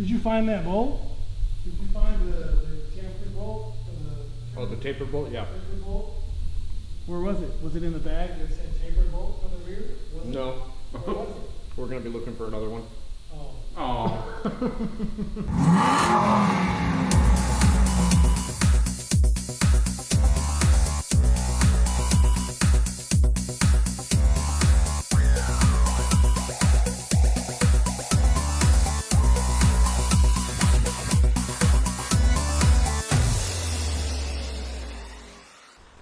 Did you find that bolt? Did you find the chamfer bolt? Oh, the taper bolt? Yeah. Taper bolt? Where was it? Was it in the bag that said taper bolt on the rear? Was no. Where was it? We're going to be looking for another one. Oh.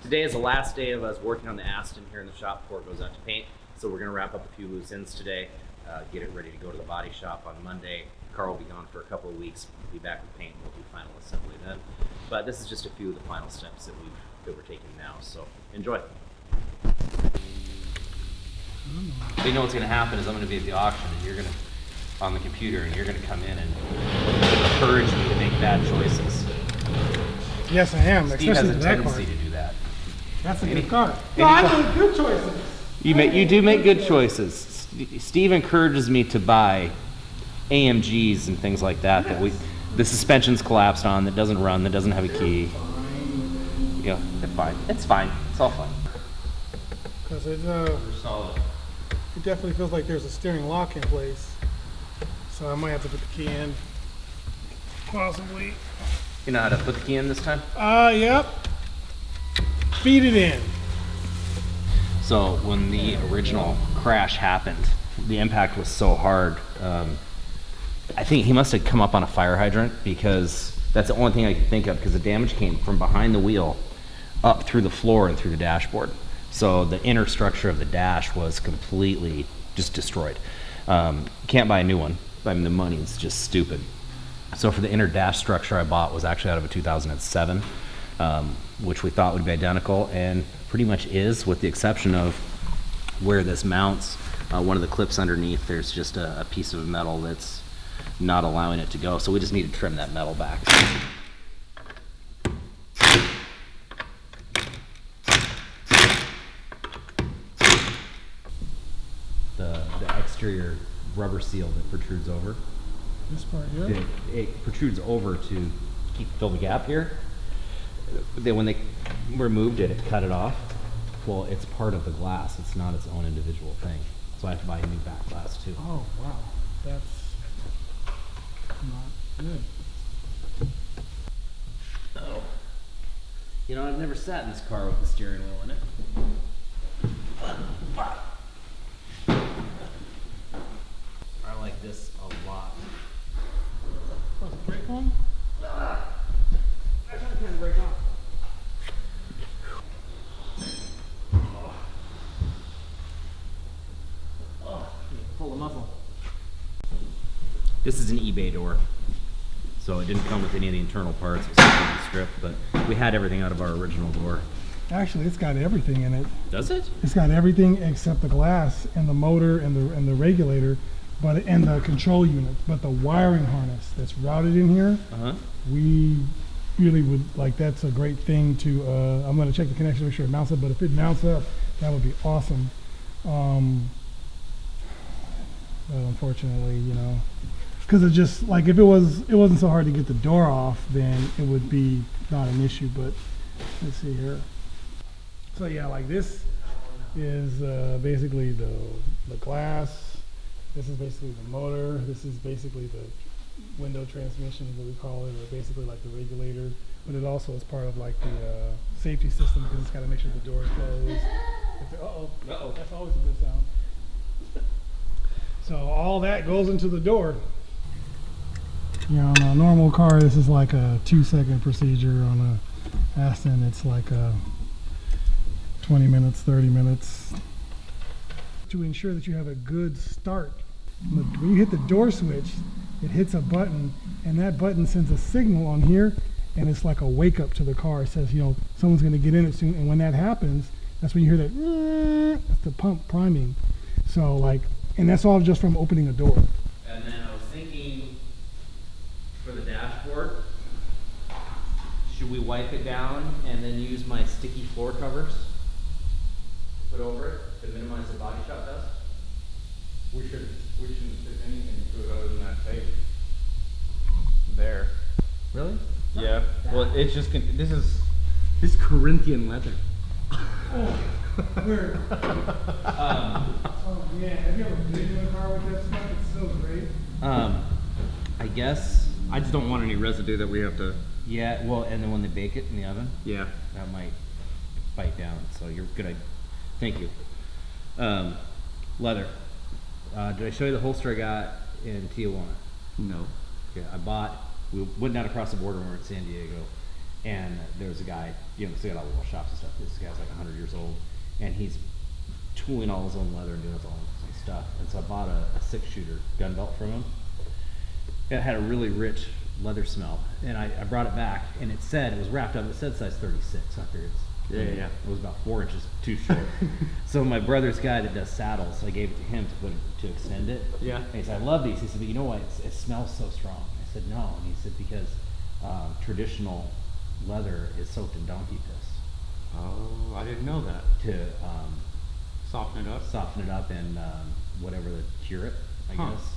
Today is the last day of us working on the Aston here in the shop before it goes out to paint. So we're going to wrap up a few loose ends today, get it ready to go to the body shop on Monday. Carl will be gone for a couple of weeks. We'll be back with paint and we'll do final assembly then. But this is just a few of the final steps that we're taking now. So enjoy. So you know what's going to happen is I'm going to be at the auction and you're going to, on the computer, and you're going to come in and encourage me to make bad choices. Yes, I am. Steve has a tendency to do that. That's a good car. No, I make good choices. You do make good choices. Steve encourages me to buy AMGs and things like that the suspension's collapsed on, that doesn't run, that doesn't have a key. Yeah, it's fine. It's fine. It's all fine. Because it solid. It definitely feels like there's a steering lock in place. So I might have to put the key in. Possibly. You know how to put the key in this time? Yep. Feed it in. So when the original crash happened, the impact was so hard. I think he must have come up on a fire hydrant, because that's the only thing I could think of, because the damage came from behind the wheel up through the floor and through the dashboard. So the inner structure of the dash was completely just destroyed. Can't buy a new one. I mean, the money is just stupid. So for the inner dash structure I bought was actually out of a 2007, which we thought would be identical, and pretty much is, with the exception of where this mounts. One of the clips underneath, there's just a piece of metal that's not allowing it to go. So we just need to trim that metal back. The exterior rubber seal that protrudes over. This part here? It protrudes over to fill the gap here. When they removed it, it cut it off. Well, it's part of the glass. It's not its own individual thing. So I have to buy a new back glass too. Oh, wow. That's not good. Oh. You know, I've never sat in this car with the steering wheel in it. I like this a lot. What's the brake on? I tried to turn the brake on. Full of muscle. This is an eBay door, so it didn't come with any of the internal parts except for the strip, but we had everything out of our original door. Actually, it's got everything in it. Does it? It's got everything except the glass and the motor and the regulator, and the control unit. But the wiring harness that's routed in here, we really would like. That's a great thing to. I'm going to check the connection to make sure it mounts up. But if it mounts up, that would be awesome. But unfortunately, you know, because it just like if it wasn't so hard to get the door off, then it would be not an issue. But let's see here. So yeah, like this is basically the glass. This is basically the motor. This is basically the window transmission, what we call it, or basically like the regulator. But it also is part of like the safety system, because it's got to make sure the door is closed. That's always a good sound. So all that goes into the door. You know, on a normal car, this is like a 2-second procedure. On a Aston, it's like 20 minutes, 30 minutes. To ensure that you have a good start. When you hit the door switch, it hits a button, and that button sends a signal on here, and it's like a wake up to the car. It says, you know, someone's going to get in it soon. And when that happens, that's when you hear that, that's the pump priming. So like, and that's all just from opening a door. And then I was thinking, for the dashboard, should we wipe it down and then use my sticky floor covers to put over it to minimize the body shop dust? We shouldn't stick anything to it other than that tape. it's just gonna, this is Corinthian leather. Where? Oh man, have you ever been in a car with that stuff? It's so great. I guess. I just don't want any residue that we have to. Yeah. Well, and then when they bake it in the oven, Yeah. that might bite down. So you're good. Thank you. Leather. Did I show you the holster I got in Tijuana? No. Okay, we went down across the border when we were in San Diego, and there was a guy, you know, 'cause they got all the little shops and stuff. This guy's like 100 years old, and he's tooling all his own leather and doing his own stuff. And so I bought a 6-shooter gun belt from him. It had a really rich leather smell, and I brought it back, and it was wrapped up, it said size 36. I figured Yeah. it was about 4 inches too short. So my brother's guy that does saddles, I gave it to him to extend it. Yeah. And he said, I love these. He said, but you know what? It smells so strong. I said, no. And he said, because traditional leather is soaked in donkey piss Oh, I didn't know that. to Soften it up. soften it up and whatever to cure it, I Huh. guess.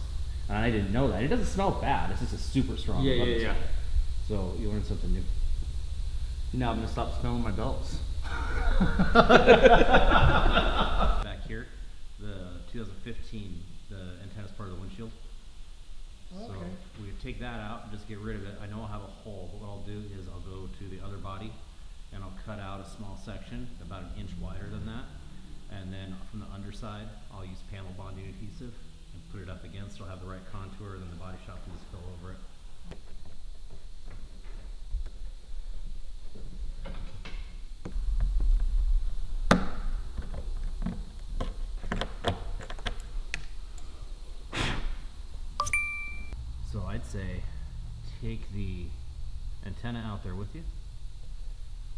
And I didn't know that. It doesn't smell bad. It's just a super strong leather Yeah. smell. So you learn something new. Now I'm gonna stop smelling my belts. Back here, the 2015, the antenna's part of the windshield. So Okay. we could take that out and just get rid of it. I know I'll have a hole, but what I'll do is I'll go to the other body and I'll cut out a small section about 1 inch wider than that. And then from the underside, I'll use panel bonding adhesive and put it up against. It'll have the right contour, then the body shop can just fill over it. So I'd say take the antenna out there with you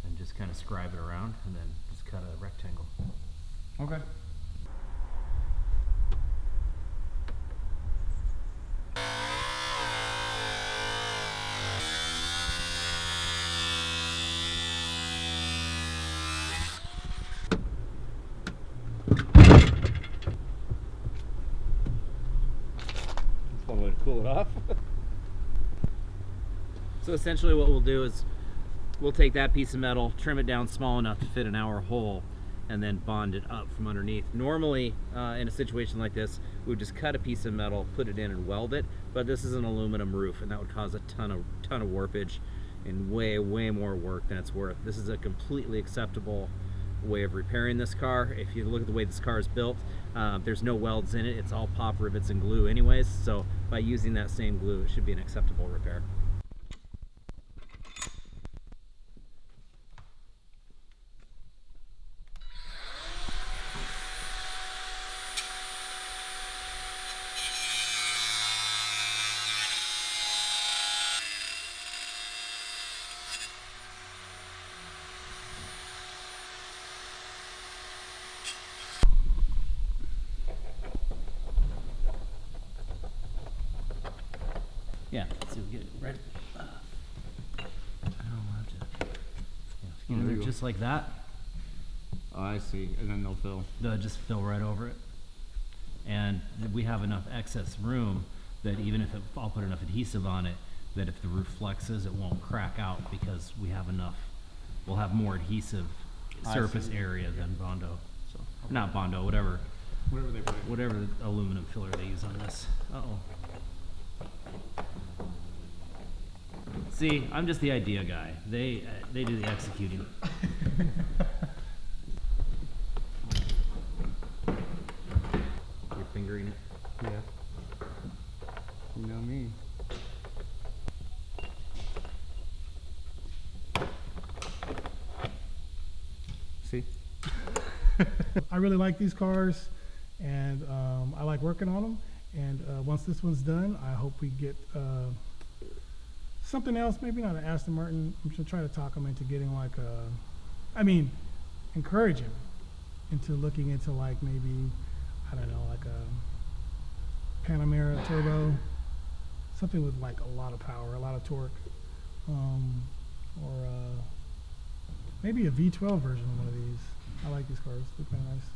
and just kind of scribe it around and then just cut a rectangle. Okay. That's one way to cool it off. So essentially what we'll do is we'll take that piece of metal, trim it down small enough to fit in our hole, and then bond it up from underneath. Normally, in a situation like this, we would just cut a piece of metal, put it in and weld it, but this is an aluminum roof, and that would cause a ton of warpage and way more work than it's worth. This is a completely acceptable way of repairing this car. If you look at the way this car is built, there's no welds in it. It's all pop rivets and glue anyways, so by using that same glue, it should be an acceptable repair. Yeah, so we get it right. There you go. Just like that. Oh, I see. And then they'll fill. They'll just fill right over it. And we have enough excess room that even if I'll put enough adhesive on it, that if the roof flexes, it won't crack out because we have enough. We'll have more adhesive surface area than Bondo. So not Bondo, whatever Whatever they put in. whatever the aluminum filler they use on this. Uh-oh. See, I'm just the idea guy. They do the executing. You're fingering it. Yeah. You know me. See? I really like these cars, and I like working on them. And once this one's done, I hope we get something else. Maybe not an Aston Martin. I'm gonna try to talk them into getting like encourage him into looking into like maybe, I don't know, like a Panamera turbo, something with like a lot of power, a lot of torque, or maybe a V12 version of one of these. I like these cars. They're kind of nice.